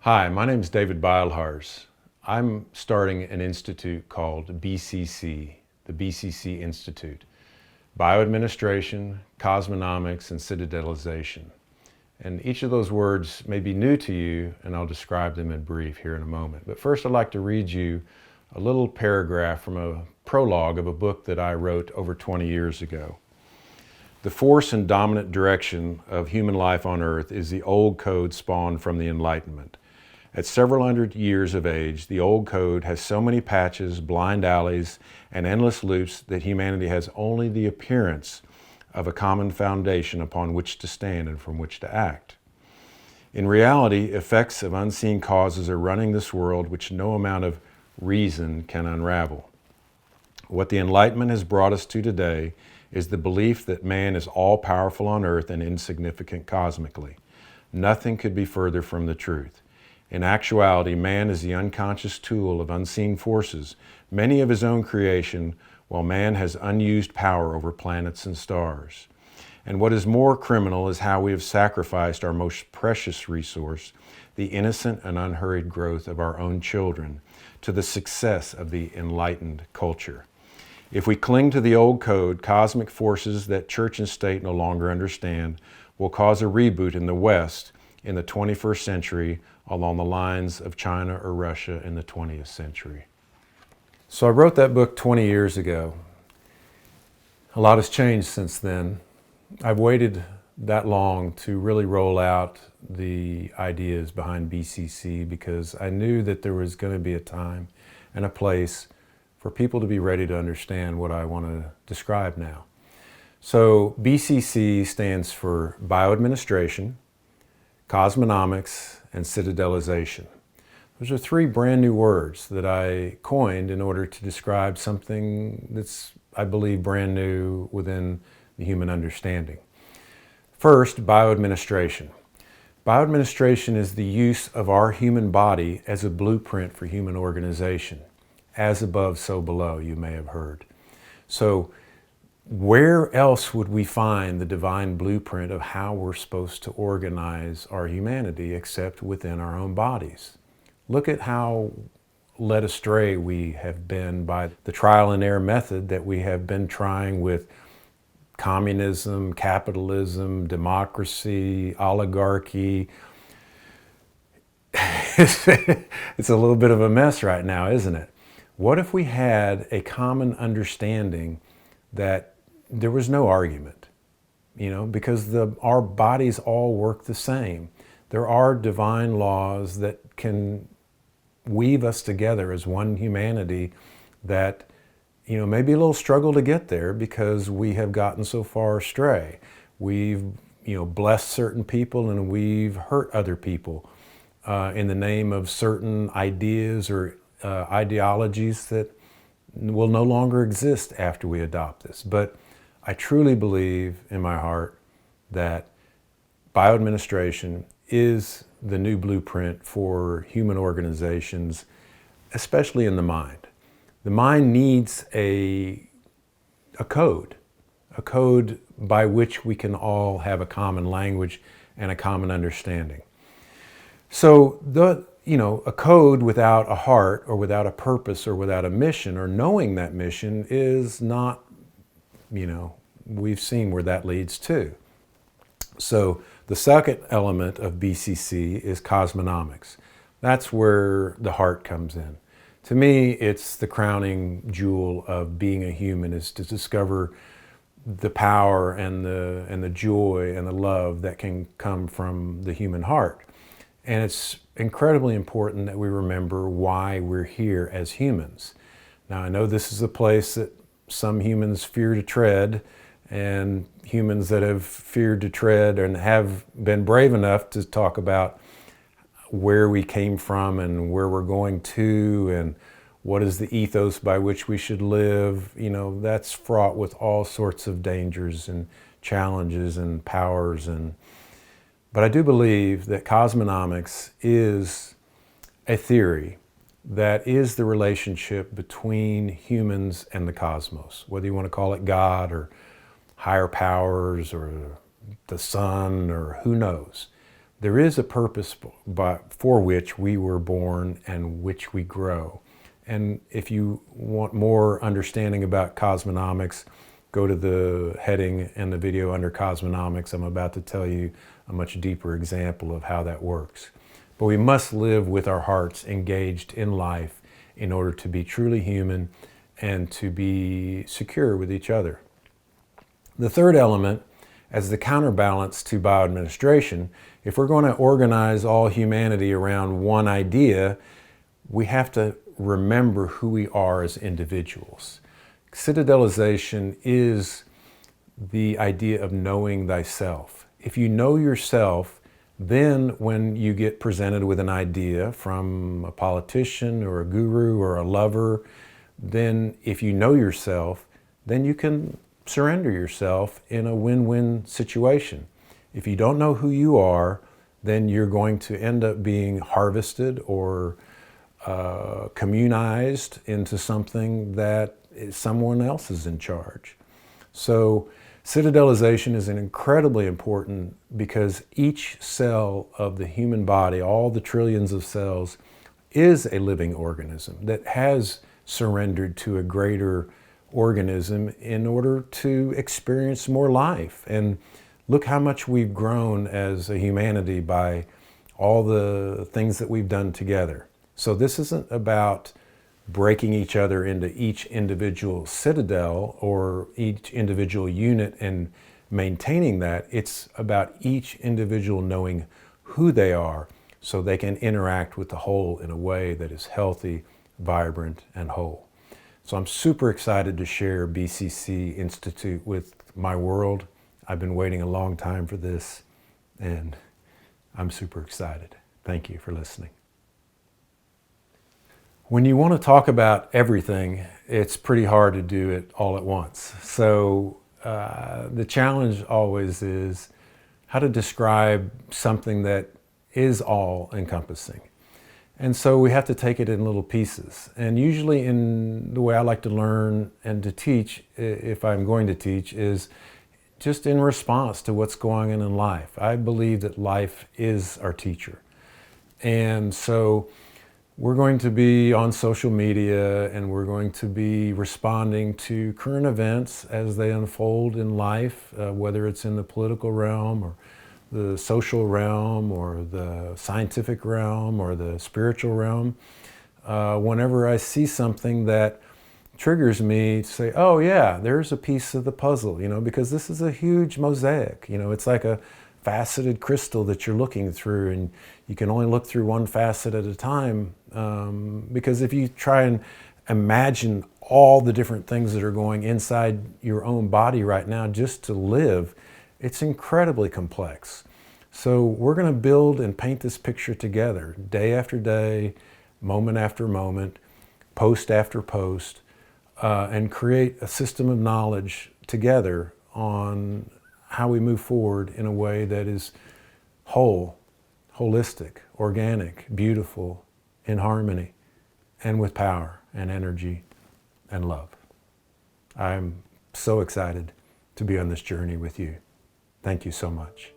Hi, my name is David Beilharz. I'm starting an institute called BCC, the BCC Institute, Bioadministration, Cosmonomics, and Citadelization. And each of those words may be new to you, and I'll describe them in brief here in a moment. But first I'd like to read you a little paragraph from a prologue of a book that I wrote over 20 years ago. The force and dominant direction of human life on earth is the old code spawned from the Enlightenment. At several hundred years of age, the old code has so many patches, blind alleys, and endless loops that humanity has only the appearance of a common foundation upon which to stand and from which to act. In reality, effects of unseen causes are running this world which no amount of reason can unravel. What the Enlightenment has brought us to today is the belief that man is all-powerful on earth and insignificant cosmically. Nothing could be further from the truth. In actuality, man is the unconscious tool of unseen forces, many of his own creation, while man has unused power over planets and stars. And what is more criminal is how we have sacrificed our most precious resource, the innocent and unhurried growth of our own children, to the success of the enlightened culture. If we cling to the old code, cosmic forces that church and state no longer understand will cause a reboot in the West in the 21st century along the lines of China or Russia in the 20th century. So I wrote that book 20 years ago. A lot has changed since then. I've waited that long to really roll out the ideas behind BCC because I knew that there was going to be a time and a place for people to be ready to understand what I want to describe now. So BCC stands for Bioadministration, Cosmonomics, and Citadelization. Those are three brand new words that I coined in order to describe something that's, I believe, brand new within the human understanding. First, bioadministration. Bioadministration is the use of our human body as a blueprint for human organization. As above, so below, you may have heard. So where else would we find the divine blueprint of how we're supposed to organize our humanity except within our own bodies? Look at how led astray we have been by the trial and error method that we have been trying with communism, capitalism, democracy, oligarchy. It's a little bit of a mess right now, isn't it? What if we had a common understanding that there was no argument, because our bodies all work the same. There are divine laws that can weave us together as one humanity that, maybe a little struggle to get there because we have gotten so far astray. We've, blessed certain people and we've hurt other people in the name of certain ideas or ideologies that will no longer exist after we adopt this. But I truly believe in my heart that bioadministration is the new blueprint for human organizations, especially in the mind. The mind needs a code by which we can all have a common language and a common understanding. So a code without a heart or without a purpose or without a mission or knowing that mission is not, we've seen where that leads to. So the second element of BCC is cosmonomics. That's where the heart comes in. To me, it's the crowning jewel of being a human, is to discover the power and the joy and the love that can come from the human heart. And it's incredibly important that we remember why we're here as humans. Now, I know this is a place that some humans fear to tread, and humans that have feared to tread and have been brave enough to talk about where we came from and where we're going to and what is the ethos by which we should live, that's fraught with all sorts of dangers and challenges and powers. But I do believe that cosmonomics is a theory that is the relationship between humans and the cosmos, whether you want to call it God or higher powers or the sun or who knows. there is a purpose for which we were born and which we grow. And if you want more understanding about cosmonomics, go to the heading in the video under cosmonomics. I'm about to tell you a much deeper example of how that works. But we must live with our hearts engaged in life in order to be truly human and to be secure with each other. The third element, as the counterbalance to bioadministration, if we're going to organize all humanity around one idea, we have to remember who we are as individuals. Citadelization is the idea of knowing thyself. If you know yourself, then when you get presented with an idea from a politician or a guru or a lover, then if you know yourself, then you can surrender yourself in a win-win situation. If you don't know who you are, then you're going to end up being harvested or communized into something that someone else is in charge. So citadelization is incredibly important because each cell of the human body, all the trillions of cells, is a living organism that has surrendered to a greater organism in order to experience more life. And look how much we've grown as a humanity by all the things that we've done together. So this isn't about breaking each other into each individual citadel or each individual unit and maintaining that. It's about each individual knowing who they are so they can interact with the whole in a way that is healthy, vibrant, and whole. So I'm super excited to share BCC Institute with my world. I've been waiting a long time for this, and I'm super excited. Thank you for listening. When you want to talk about everything, it's pretty hard to do it all at once. So the challenge always is how to describe something that is all-encompassing. And so we have to take it in little pieces. And usually in the way I like to learn and to teach, if I'm going to teach, is just in response to what's going on in life. I believe that life is our teacher. And so we're going to be on social media and we're going to be responding to current events as they unfold in life, whether it's in the political realm or the social realm or the scientific realm or the spiritual realm. Whenever I see something that triggers me to say, oh yeah, there's a piece of the puzzle, because this is a huge mosaic. It's like a faceted crystal that you're looking through, and you can only look through one facet at a time, because if you try and imagine all the different things that are going inside your own body right now just to live, it's incredibly complex. So we're going to build and paint this picture together, day after day, moment after moment, post after post, and create a system of knowledge together on how we move forward in a way that is whole, holistic, organic, beautiful, in harmony, and with power and energy and love. I'm so excited to be on this journey with you. Thank you so much.